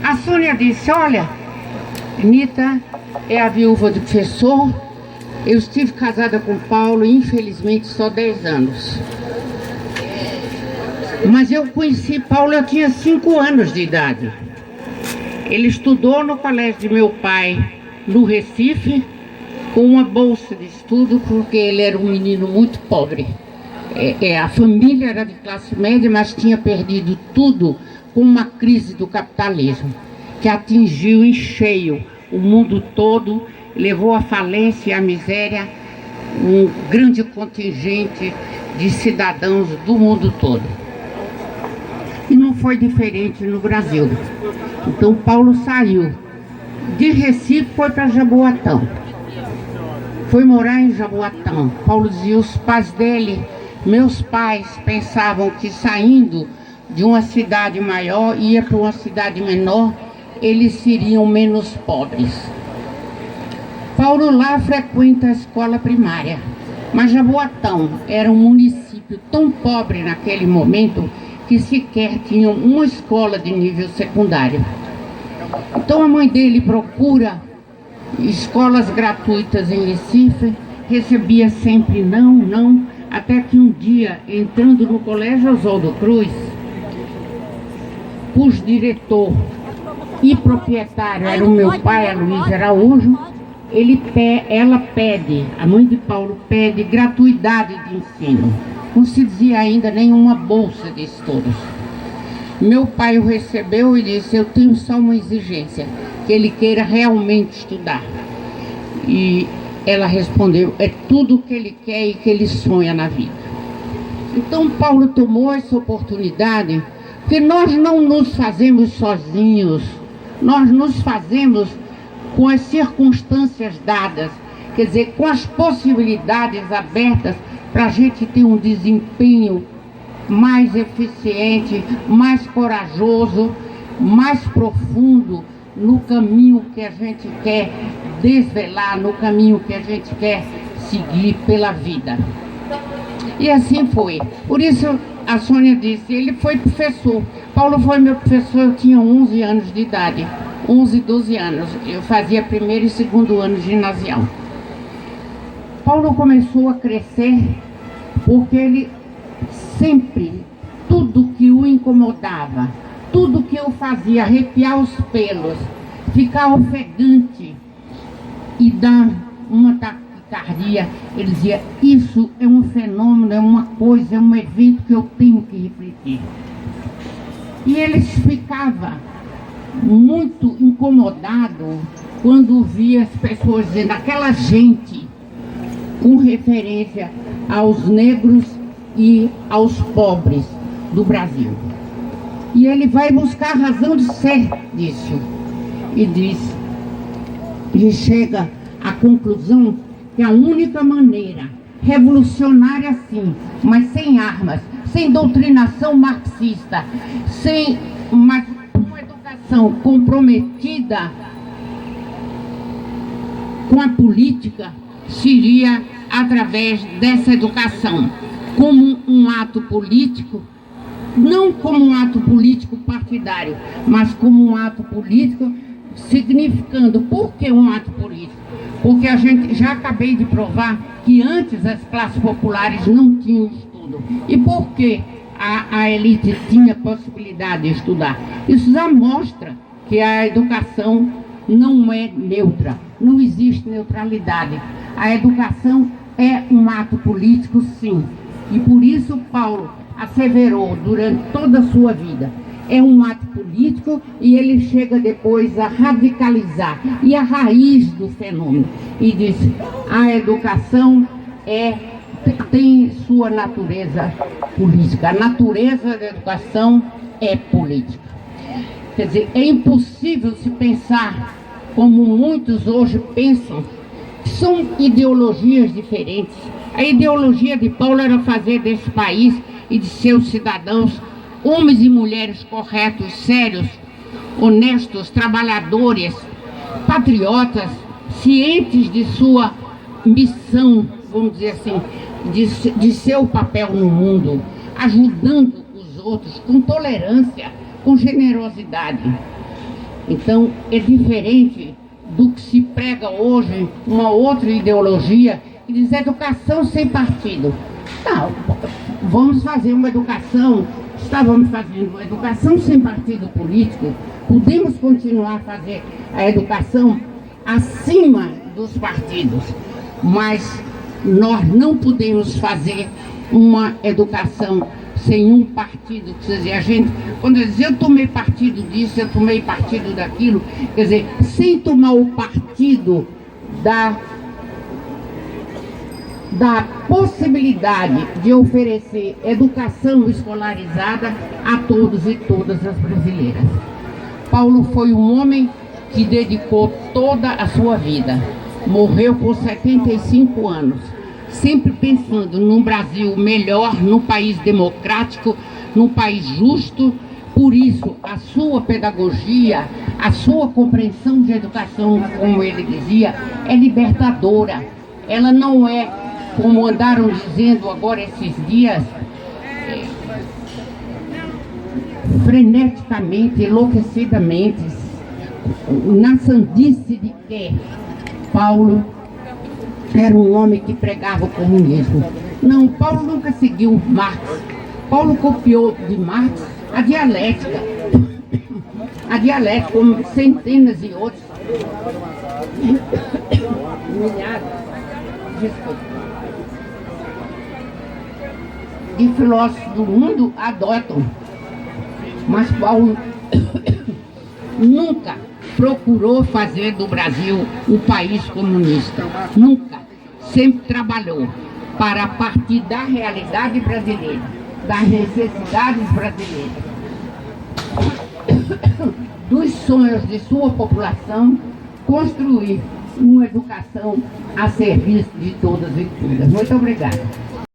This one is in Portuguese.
A Sônia disse: olha, Nita é a viúva do professor. Eu estive casada com Paulo, infelizmente, só 10 anos. Mas eu conheci Paulo, eu tinha 5 anos de idade. Ele estudou no colégio de meu pai, no Recife, com uma bolsa de estudo, porque ele era um menino muito pobre. A família era de classe média, mas tinha perdido tudo com uma crise do capitalismo, que atingiu em cheio o mundo todo, levou à falência e à miséria um grande contingente de cidadãos do mundo todo. E não foi diferente no Brasil. Então Paulo saiu de Recife, foi para Jaboatão. Foi morar em Jaboatão. Paulo dizia: os pais dele, meus pais, pensavam que saindo de uma cidade maior, ia para uma cidade menor, eles seriam menos pobres. Paulo lá frequenta a escola primária, mas Jaboatão era um município tão pobre naquele momento que sequer tinham uma escola de nível secundário. Então a mãe dele procura escolas gratuitas em Recife, recebia sempre não, até que um dia, entrando no Colégio Oswaldo Cruz, cujo diretor e proprietário era o meu pai, Aloysio Araújo, ela pede, a mãe de Paulo pede gratuidade de ensino. Não se dizia ainda nenhuma bolsa de estudos. Meu pai o recebeu e disse: eu tenho só uma exigência, que ele queira realmente estudar. E ela respondeu: é tudo o que ele quer e que ele sonha na vida. Então Paulo tomou essa oportunidade, porque nós não nos fazemos sozinhos, nós nos fazemos com as circunstâncias dadas, quer dizer, com as possibilidades abertas para a gente ter um desempenho mais eficiente, mais corajoso, mais profundo no caminho que a gente quer desvelar, no caminho que a gente quer seguir pela vida. E assim foi. Por isso a Sônia disse: ele foi professor. Paulo foi meu professor, eu tinha 11 anos de idade, 11, 12 anos. Eu fazia primeiro e segundo ano ginasial. Paulo começou a crescer porque ele sempre, tudo que o incomodava, tudo que o fazia arrepiar os pelos, ficar ofegante e dar uma taquicardia, ele dizia: isso é um fenômeno, é uma coisa, é um evento que eu tenho que refletir. E ele ficava muito incomodado quando via as pessoas dizendo, aquela gente, com referência aos negros e aos pobres do Brasil. E ele vai buscar a razão de ser disso. E diz, e chega à conclusão que a única maneira revolucionária, sim, mas sem armas, sem doutrinação marxista, sem uma educação comprometida com a política, seria através dessa educação, como um ato político, não como um ato político partidário, mas como um ato político significando. Por que um ato político? Porque a gente, já acabei de provar que antes as classes populares não tinham estudo. E por que a elite tinha possibilidade de estudar? Isso já mostra que a educação não é neutra, não existe neutralidade. A educação é um ato político, sim. E por isso Paulo asseverou durante toda a sua vida, é um ato político, e ele chega depois a radicalizar, e a raiz do fenômeno, e diz, a educação tem sua natureza política, a natureza da educação é política. Quer dizer, é impossível se pensar como muitos hoje pensam, que são ideologias diferentes. A ideologia de Paulo era fazer desse país e de seus cidadãos homens e mulheres corretos, sérios, honestos, trabalhadores, patriotas, cientes de sua missão, vamos dizer assim, de seu papel no mundo, ajudando os outros com tolerância, com generosidade. Então, é diferente do que se prega hoje, uma outra ideologia, que diz educação sem partido. Não, vamos fazer uma educação, estávamos fazendo uma educação sem partido político, podemos continuar a fazer a educação acima dos partidos, mas nós não podemos fazer uma educação sem um partido. Quer dizer, a gente, quando diz eu tomei partido disso, eu tomei partido daquilo, quer dizer, sem tomar o partido da possibilidade de oferecer educação escolarizada a todos e todas as brasileiras. Paulo foi um homem que dedicou toda a sua vida, morreu com 75 anos, sempre pensando num Brasil melhor, num país democrático, num país justo. Por isso, a sua pedagogia, a sua compreensão de educação, como ele dizia, é libertadora. Ela não é, como andaram dizendo agora esses dias, freneticamente, enlouquecidamente, na sandice de que Paulo era um homem que pregava o comunismo. Não, Paulo nunca seguiu Marx. Paulo copiou de Marx a dialética, como centenas e outros milhares, de filósofos do mundo adotam. Mas Paulo nunca procurou fazer do Brasil um país comunista. Nunca. Sempre trabalhou para partir da realidade brasileira, das necessidades brasileiras, dos sonhos de sua população, construir uma educação a serviço de todas e todas. Muito obrigada.